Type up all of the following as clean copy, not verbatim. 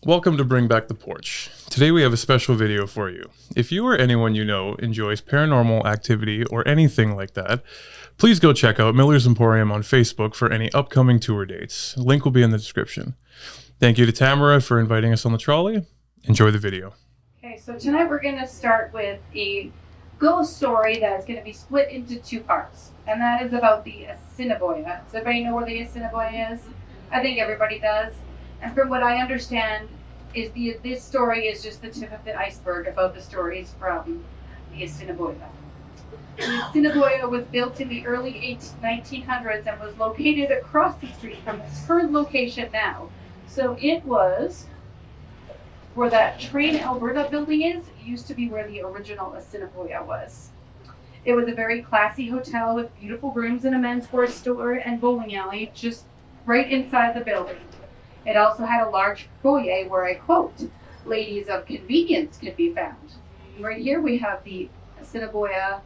Welcome to Bring Back the Porch. Today we have a special video for you. If you or anyone you know enjoys paranormal activity or anything like that, please go check out Miller's Emporium on Facebook for any upcoming tour dates. Link will be in the description. Thank you to Tamara for inviting us on the trolley. Enjoy the video. Okay, so tonight we're going to start with a ghost story that is going to be split into two parts, and that is about the Assiniboia. Does everybody know where the Assiniboia is? I think everybody does. And from what I understand, this story is just the tip of the iceberg about the stories from the Assiniboia. The Assiniboia was built in the early 1900s and was located across the street from its current location now. So it was where that Train Alberta building is. It used to be where the original Assiniboia was. It was a very classy hotel with beautiful rooms and a men's sports store and bowling alley just right inside the building. It also had a large foyer where, I quote, ladies of convenience could be found. Right here we have the Assiniboia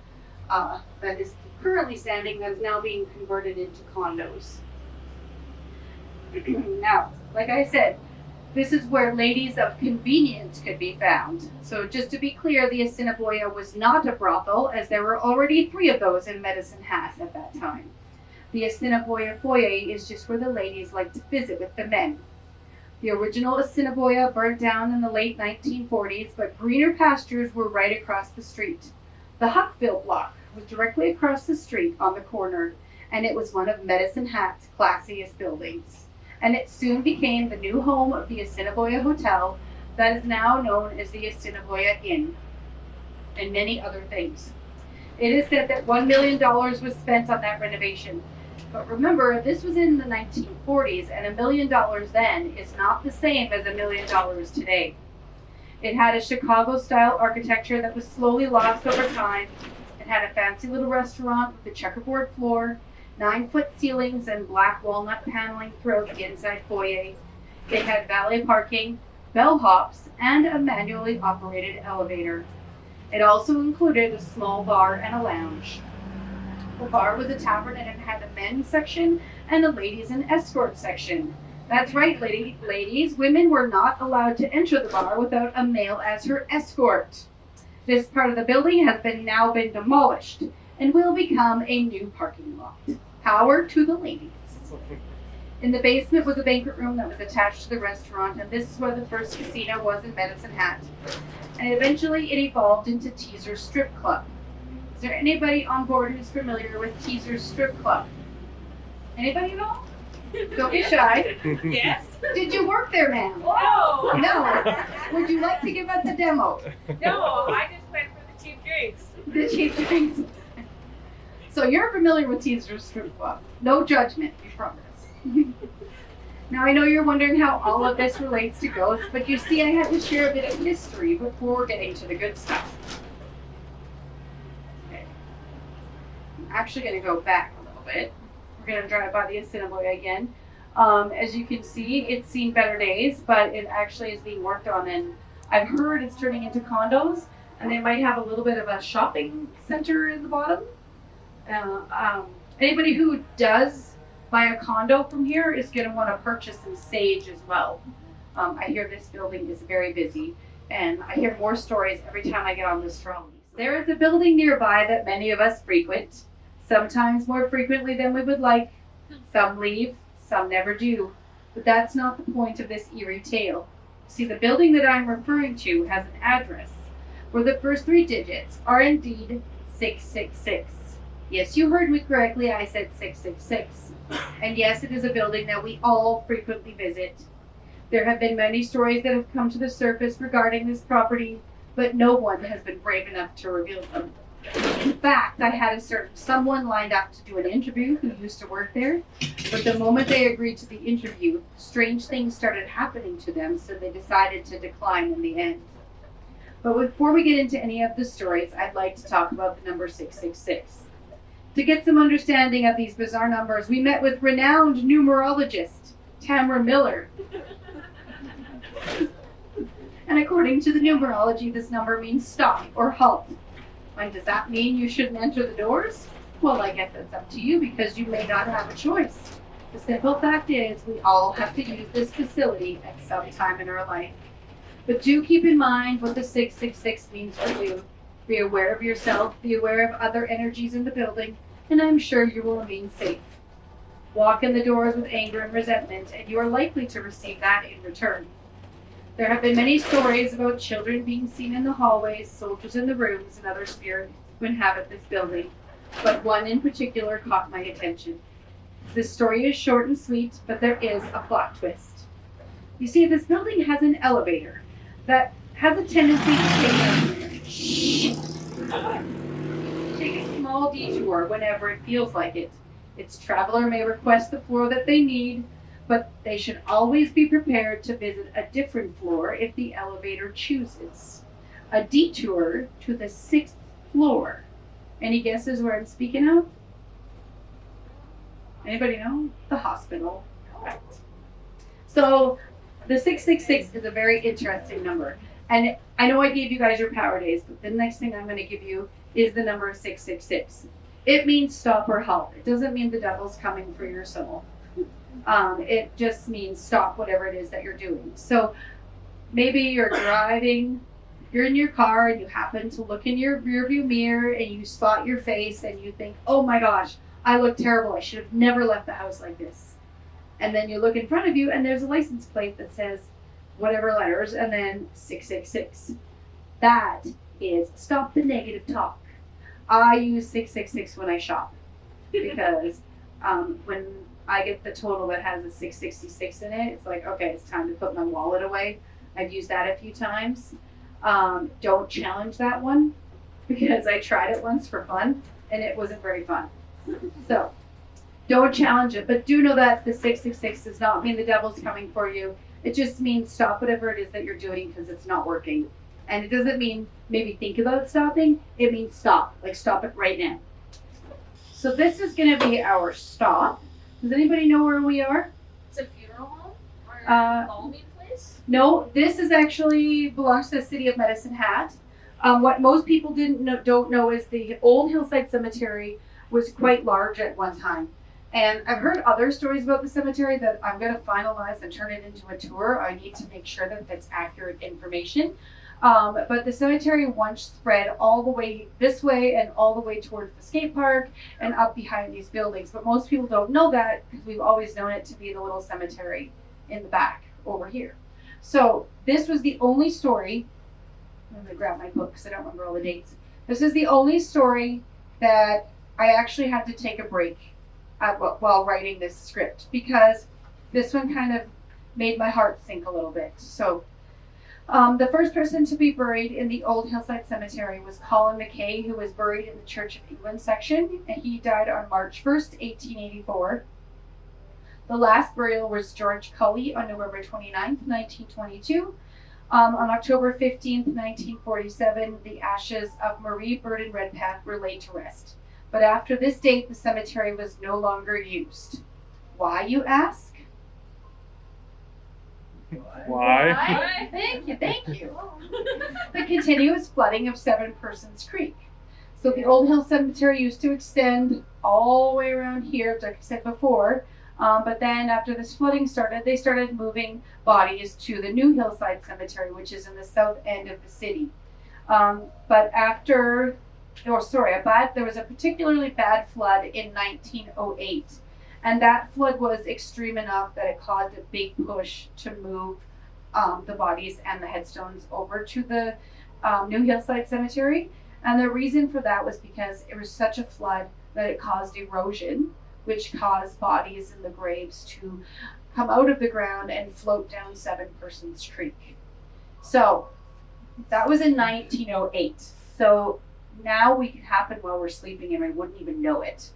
that is currently standing, that is now being converted into condos. Now, like I said, this is where ladies of convenience could be found. So just to be clear, the Assiniboia was not a brothel, as there were already 3 of those in Medicine Hat at that time. The Assiniboia foyer is just where the ladies like to visit with the men. The original Assiniboia burnt down in the late 1940s, but greener pastures were right across the street. The Huckville block was directly across the street on the corner, and it was one of Medicine Hat's classiest buildings. And it soon became the new home of the Assiniboia Hotel that is now known as the Assiniboia Inn, and many other things. It is said that $1 million was spent on that renovation. But remember, this was in the 1940s, and $1 million then is not the same as $1 million today. It had a Chicago-style architecture that was slowly lost over time. It had a fancy little restaurant with a checkerboard floor, 9-foot ceilings, and black walnut paneling throughout the inside foyer. It had valet parking, bellhops, and a manually operated elevator. It also included a small bar and a lounge. The bar was a tavern, and it had a men's section and a ladies and escort section. That's right, ladies. Women were not allowed to enter the bar without a male as her escort. This part of the building has now been demolished and will become a new parking lot. Power to the ladies. In the basement was a banquet room that was attached to the restaurant, and this is where the first casino was in Medicine Hat. And eventually it evolved into Teaser's Strip Club. Is there anybody on board who's familiar with Teaser's Strip Club? Anybody at all? Don't be shy. Yes. Did you work there, ma'am? No. No. Would you like to give us a demo? No, I just went for the cheap drinks. The cheap drinks. So you're familiar with Teaser's Strip Club. No judgment, we promise. Now I know you're wondering how all of this relates to ghosts, but you see I had to share a bit of history before getting to the good stuff. I'm actually going to go back a little bit. We're going to drive by the Assiniboia again. As you can see, it's seen better days, but it actually is being worked on, and I've heard it's turning into condos, and they might have a little bit of a shopping center in the bottom. Anybody who does buy a condo from here is going to want to purchase some sage as well. I hear this building is very busy, and I hear more stories every time I get on this trolley. There is a building nearby that many of us frequent, sometimes more frequently than we would like. Some leave, some never do. But that's not the point of this eerie tale. See, the building that I'm referring to has an address where the first 3 digits are indeed 666. Yes, you heard me correctly, I said 666. And yes, it is a building that we all frequently visit. There have been many stories that have come to the surface regarding this property, but no one has been brave enough to reveal them. In fact, I had someone lined up to do an interview who used to work there, but the moment they agreed to the interview, strange things started happening to them, so they decided to decline in the end. But before we get into any of the stories, I'd like to talk about the number 666. To get some understanding of these bizarre numbers, we met with renowned numerologist Tamara Miller. And according to the numerology, this number means stop or halt. And does that mean you shouldn't enter the doors? Well, I guess that's up to you, because you may not have a choice. The simple fact is we all have to use this facility at some time in our life. But do keep in mind what the 666 means for you. Be aware of yourself, be aware of other energies in the building, and I'm sure you will remain safe. Walk in the doors with anger and resentment, and you are likely to receive that in return. There have been many stories about children being seen in the hallways, soldiers in the rooms, and other spirits who inhabit this building, but one in particular caught my attention. This story is short and sweet, but there is a plot twist. You see, this building has an elevator that has a tendency to take a small detour whenever it feels like it. Its traveler may request the floor that they need, but they should always be prepared to visit a different floor if the elevator chooses. A detour to the 6th floor. Any guesses where I'm speaking of? Anybody know? The hospital. Correct. So the 666 is a very interesting number. And I know I gave you guys your power days, but the next thing I'm going to give you is the number 666. It means stop or halt. It doesn't mean the devil's coming for your soul. It just means stop whatever it is that you're doing. So maybe you're driving, you're in your car and you happen to look in your rearview mirror and you spot your face and you think, oh my gosh, I look terrible. I should have never left the house like this. And then you look in front of you and there's a license plate that says whatever letters and then 666. That is stop the negative talk. I use 666 when I shop because when I get the total that has a 666 in it, it's like, okay, it's time to put my wallet away. I've used that a few times. Don't challenge that one because I tried it once for fun and it wasn't very fun. So don't challenge it, but do know that the 666 does not mean the devil's coming for you. It just means stop whatever it is that you're doing because it's not working. And it doesn't mean maybe think about stopping. It means stop, like stop it right now. So this is going to be our stop. Does anybody know where we are? It's a funeral home or a embalming place? No, this is actually belongs to the city of Medicine Hat. What most people don't know is the old hillside cemetery was quite large at one time. And I've heard other stories about the cemetery that I'm going to finalize and turn it into a tour. I need to make sure that that's accurate information. But the cemetery once spread all the way this way and all the way towards the skate park and up behind these buildings. But most people don't know that because we've always known it to be the little cemetery in the back over here. So this was the only story. I'm going to grab my book because I don't remember all the dates. This is the only story that I actually had to take a break while writing this script because this one kind of made my heart sink a little bit. So the first person to be buried in the old hillside cemetery was Colin McKay, who was buried in the Church of England section, and he died on March 1st, 1884. The last burial was George Cully on November 29th, 1922. On October 15th, 1947, the ashes of Marie Burden Redpath were laid to rest. But after this date, the cemetery was no longer used. Why, you ask? Why? Thank you. The continuous flooding of Seven Persons Creek. So the Old Hill Cemetery used to extend all the way around here, like I said before. But then after this flooding started, they started moving bodies to the New Hillside Cemetery, which is in the south end of the city. There was a particularly bad flood in 1908. And that flood was extreme enough that it caused a big push to move the bodies and the headstones over to the New Hillside Cemetery. And the reason for that was because it was such a flood that it caused erosion, which caused bodies in the graves to come out of the ground and float down Seven Persons Creek. So that was in 1908. So now it could happen while we're sleeping and I wouldn't even know it.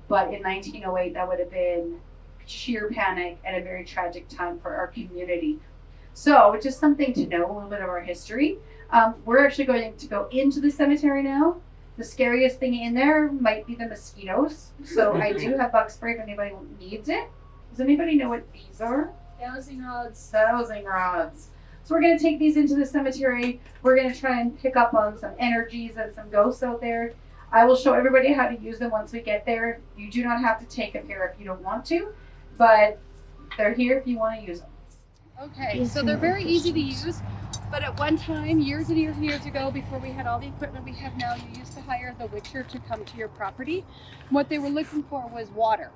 But in 1908, that would have been sheer panic and a very tragic time for our community. So just something to know, a little bit of our history. We're actually going to go into the cemetery now. The scariest thing in there might be the mosquitoes. So I do have bug spray if anybody needs it. Does anybody know what these are? Dowsing rods. Dowsing rods. So we're going to take these into the cemetery. We're going to try and pick up on some energies and some ghosts out there. I will show everybody how to use them once we get there. You do not have to take a pair if you don't want to, but they're here if you want to use them. Okay, so they're very easy to use, but at one time, years and years and years ago, before we had all the equipment we have now, you used to hire the witcher to come to your property. What they were looking for was water.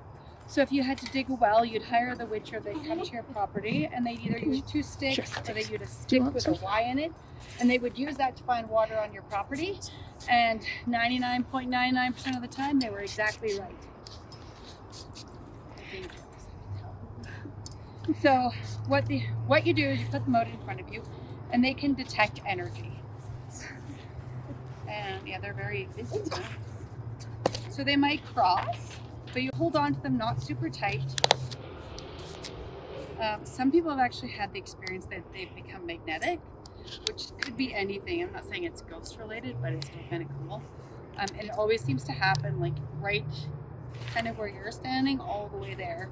So if you had to dig a well, you'd hire the witcher, they'd come to your property, and they'd either use 2 sticks or they'd use a stick with a Y in it, and they would use that to find water on your property, and 99.99% of the time, they were exactly right. So what you do is you put them out in front of you, and they can detect energy. And yeah, they're very busy too. So they might cross, but you hold on to them not super tight. Some people have actually had the experience that they've become magnetic, which could be anything. I'm not saying it's ghost related, but it's kind of cool. And it always seems to happen like right kind of where you're standing, all the way there.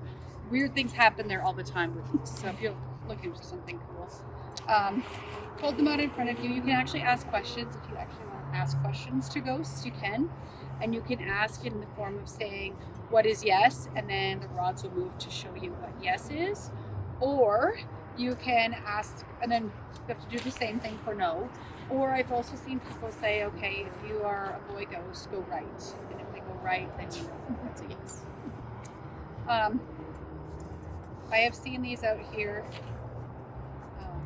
Weird things happen there all the time with these. So if you're looking for something cool, hold them out in front of you. You can actually ask questions. If you actually want to ask questions to ghosts, you can. And you can ask in the form of saying, what is yes? And then the rods will move to show you what yes is. Or you can ask, and then you have to do the same thing for no. Or I've also seen people say, okay, if you are a boy ghost, go right. And if they go right, then you know that's a yes. I have seen these out here.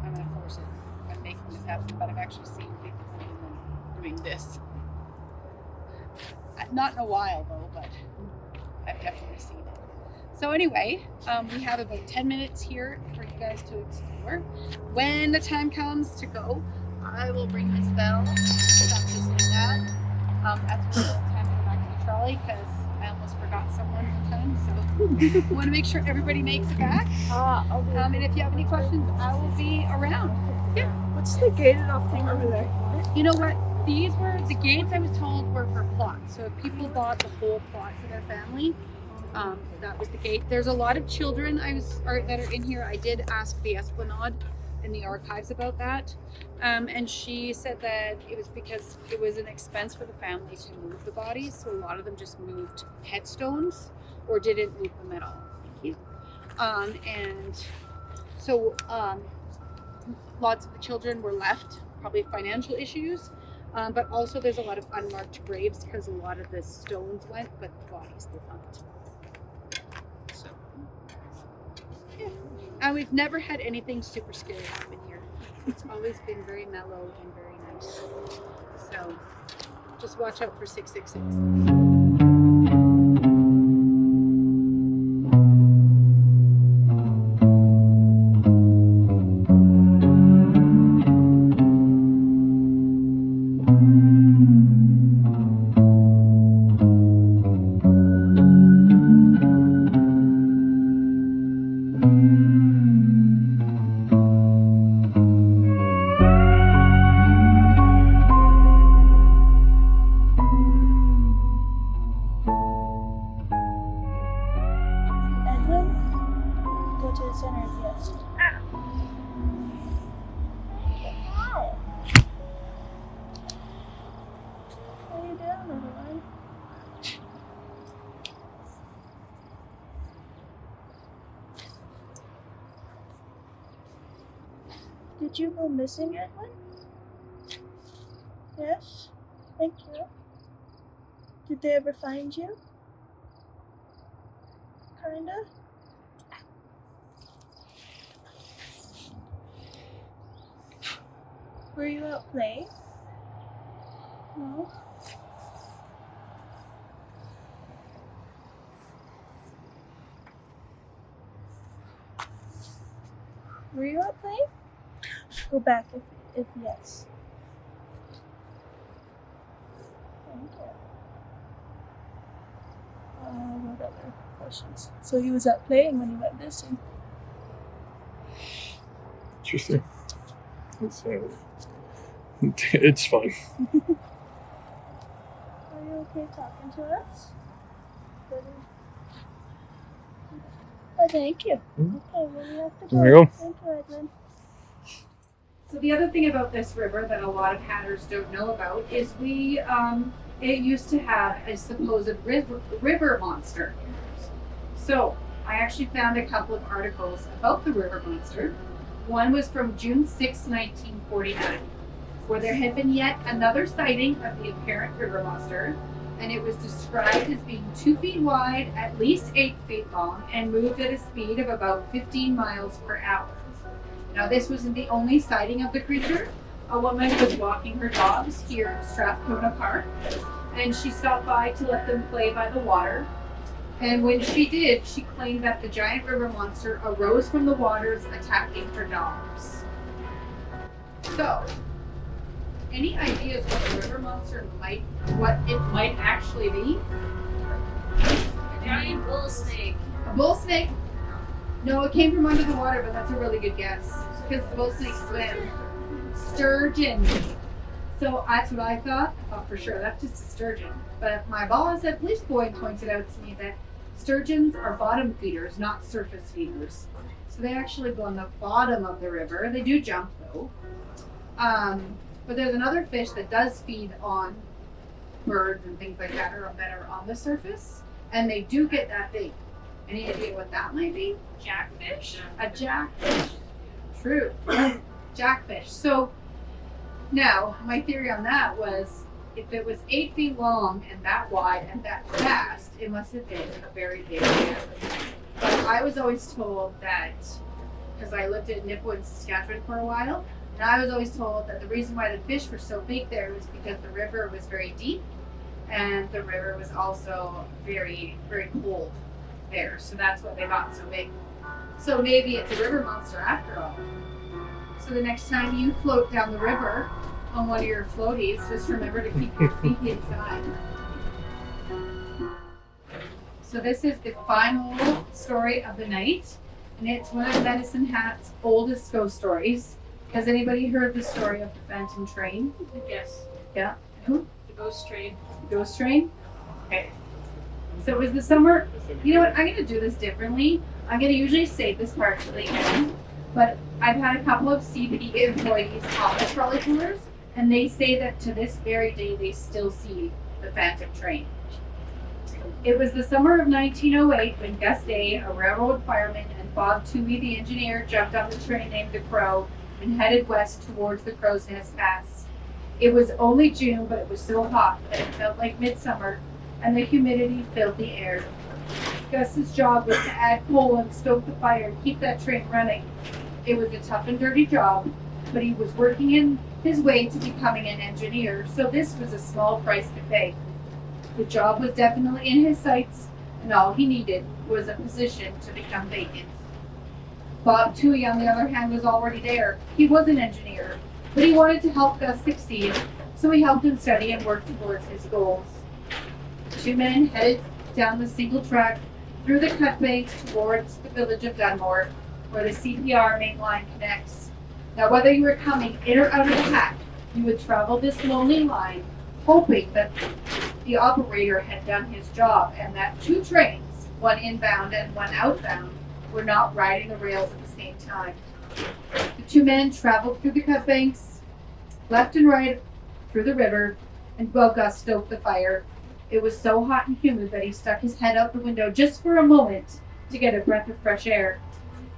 I'm going to force it. I'm making this happen, but I've actually seen people doing this. Not in a while though, but I've definitely seen it. So anyway, we have about 10 minutes here for you guys to explore. When the time comes to go, I will ring this bell. Stop just like that. That's when it's time to go back to the trolley, because I almost forgot someone one time, so I want to make sure everybody makes it back. Okay. And if you have any questions, I will be around. Yeah. What's the gated off thing over there? You know what? These were the gates. I was told were for plots. So if people bought the whole plot for their family, that was the gate. There's a lot of children that are in here. I did ask the Esplanade in the archives about that, and she said that it was because it was an expense for the family to move the bodies, so a lot of them just moved headstones or didn't move them at all. Thank you. And so lots of the children were left, probably financial issues, but also there's a lot of unmarked graves because a lot of the stones went, but the bodies did not. So yeah. And we've never had anything super scary happen here. It's always been very mellow and very nice. So just watch out for 666. Did you go missing, Edwin? Yes? Thank you. Did they ever find you? Kinda? Were you out playing? No? Were you out playing? Go back if yes. Thank you. What other questions? So he was out playing when he went missing. Interesting. It's fun. Are you okay talking to us? Oh, thank you. Mm-hmm. Okay, well, you have to go. There you go. Thank you, Edwin. So the other thing about this river that a lot of hatters don't know about is it used to have a supposed river monster. So I actually found a couple of articles about the river monster. One was from June 6, 1949, where there had been yet another sighting of the apparent river monster, and it was described as being 2 feet wide, at least 8 feet long, and moved at a speed of about 15 miles per hour. Now, this wasn't the only sighting of the creature. A woman was walking her dogs here in Strathcona Park, and she stopped by to let them play by the water. And when she did, she claimed that the giant river monster arose from the waters, attacking her dogs. So, any ideas what the river monster what it might actually be? A giant bull snake. A bull snake? No, it came from under the water, but that's a really good guess. Because bull snakes swim. Sturgeon. So that's what I thought. I thought for sure that's just a sturgeon. But my boss at Police Boy pointed out to me that sturgeons are bottom feeders, not surface feeders. So they actually go on the bottom of the river. They do jump though. But there's another fish that does feed on birds and things like that that are on the surface. And they do get that big. Any idea what that might be? Jackfish? A jackfish. True. Jackfish. So now, my theory on that was if it was 8 feet long and that wide and that fast, it must have been a very big fish. But I was always told that, because I lived in Nipwood, Saskatchewan for a while, and I was always told that the reason why the fish were so big there was because the river was very deep and the river was also very, very cold there. So that's why they got so big. So maybe it's a river monster after all. So the next time you float down the river on one of your floaties, just remember to keep your feet inside. So this is the final story of the night, and it's one of Medicine Hat's oldest ghost stories. Has anybody heard the story of the Phantom Train? Yes. Yeah. Who? The ghost train. The ghost train? Okay. So it was the summer. You know what? I'm going to do this differently. I'm going to usually save this part to the end, but I've had a couple of CP employees on the trolley tours, and they say that to this very day they still see the Phantom Train. It was the summer of 1908 when Gus Day, a railroad fireman, and Bob Toomey, the engineer, jumped on the train named the Crow and headed west towards the Crow's Nest Pass. It was only June, but it was so hot that it felt like midsummer, and the humidity filled the air. Gus's job was to add coal and stoke the fire and keep that train running. It was a tough and dirty job, but he was working in his way to becoming an engineer, so this was a small price to pay. The job was definitely in his sights, and all he needed was a position to become vacant. Bob Toohey, on the other hand, was already there. He was an engineer, but he wanted to help Gus succeed, so he helped him study and work towards his goals. The two men headed down the single track through the cut banks towards the village of Dunmore, where the CPR main line connects. Now, whether you were coming in or out of the hack, you would travel this lonely line, hoping that the operator had done his job and that two trains, one inbound and one outbound, were not riding the rails at the same time. The two men traveled through the cut banks, left and right through the river, and while Gus stoked the fire. It was so hot and humid that he stuck his head out the window just for a moment to get a breath of fresh air.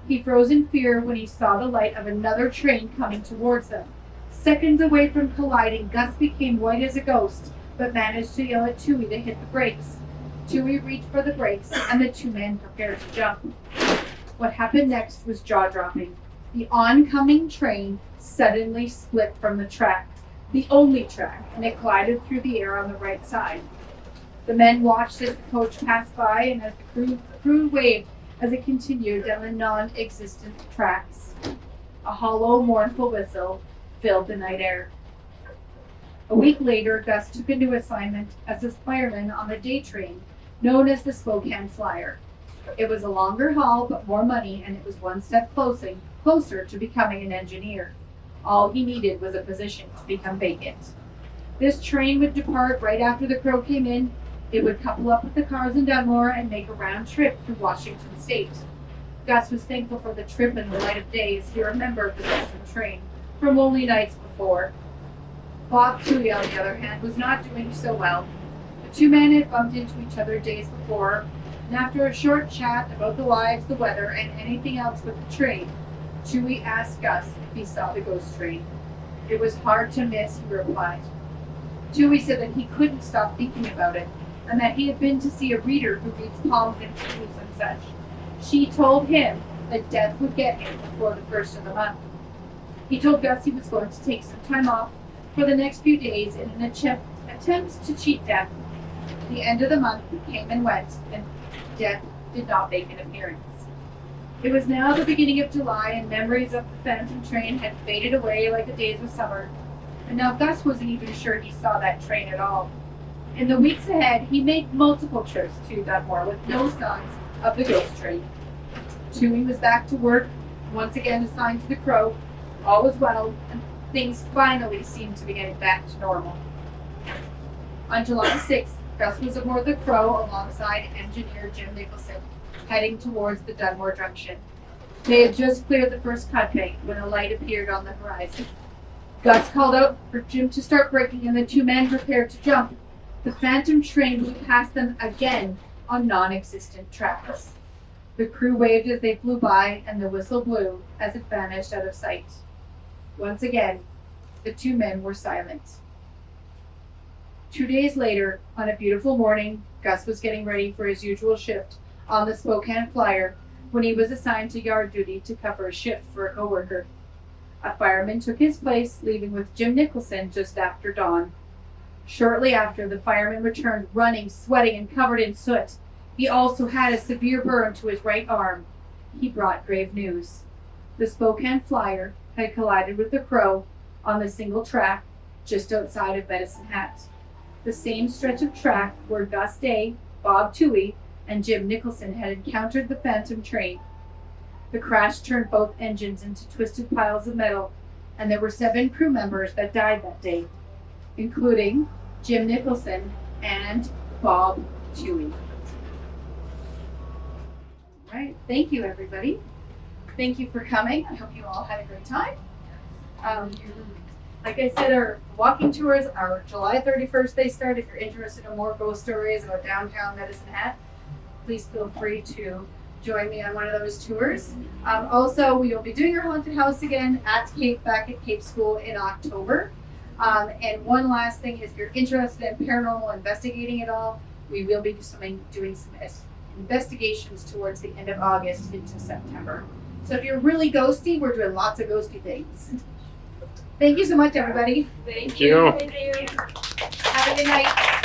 He froze in fear when he saw the light of another train coming towards them. Seconds away from colliding, Gus became white as a ghost, but managed to yell at Toohey to hit the brakes. Toohey reached for the brakes, and the two men prepared to jump. What happened next was jaw-dropping. The oncoming train suddenly split from the track, the only track, and it glided through the air on the right side. The men watched as the coach passed by, and as the crew waved as it continued down the non-existent tracks. A hollow, mournful whistle filled the night air. A week later, Gus took a new assignment as a fireman on the day train, known as the Spokane Flyer. It was a longer haul, but more money, and it was one step closer to becoming an engineer. All he needed was a position to become vacant. This train would depart right after the Crow came in. It would couple up with the cars in Dunmore and make a round trip through Washington State. Gus was thankful for the trip and the light of day as he remembered the Western train from lonely nights before. Bob Toohey, on the other hand, was not doing so well. The two men had bumped into each other days before And after a short chat about the lives, the weather, and anything else but the train, Chewie asked Gus if he saw the ghost train. It was hard to miss, he replied. Chewie said that he couldn't stop thinking about it, and that he had been to see a reader who reads palms and trees and such. She told him that death would get him before the first of the month. He told Gus he was going to take some time off for the next few days in an attempt to cheat death. The end of the month came and went, and death did not make an appearance. It was now the beginning of July, and memories of the phantom train had faded away like the days of summer. And now Gus wasn't even sure he saw that train at all. In the weeks ahead, he made multiple trips to Dunmore with no signs of the ghost train. Chewie was back to work, once again assigned to the Crow. All was well, and things finally seemed to be getting back to normal. On July 6th, Gus was aboard the Crow alongside engineer Jim Nicholson, heading towards the Dunmore Junction. They had just cleared the first cutbank when a light appeared on the horizon. Gus called out for Jim to start braking, and the two men prepared to jump. The phantom train would pass them again on non-existent tracks. The crew waved as they flew by, and the whistle blew as it vanished out of sight. Once again, the two men were silent. 2 days later, on a beautiful morning, Gus was getting ready for his usual shift on the Spokane Flyer when he was assigned to yard duty to cover a shift for a coworker. A fireman took his place, leaving with Jim Nicholson just after dawn. Shortly after, the fireman returned running, sweating, and covered in soot. He also had a severe burn to his right arm. He brought grave news. The Spokane Flyer had collided with the Crow on the single track just outside of Medicine Hat, the same stretch of track where Gus Day, Bob Toohey, and Jim Nicholson had encountered the phantom train. The crash turned both engines into twisted piles of metal, and there were 7 crew members that died that day, including Jim Nicholson and Bob Toohey. All right, thank you, everybody. Thank you for coming. I hope you all had a great time. Like I said, our walking tours are July 31st. They start. If you're interested in more ghost stories about downtown Medicine Hat, please feel free to join me on one of those tours. Also, we will be doing our haunted house again at Back at Cape School in October. And one last thing is, if you're interested in paranormal investigating at all, we will be doing some investigations towards the end of August into September. So if you're really ghosty, we're doing lots of ghosty things. Thank you so much, everybody. Thank you. Thank you. Have a good night.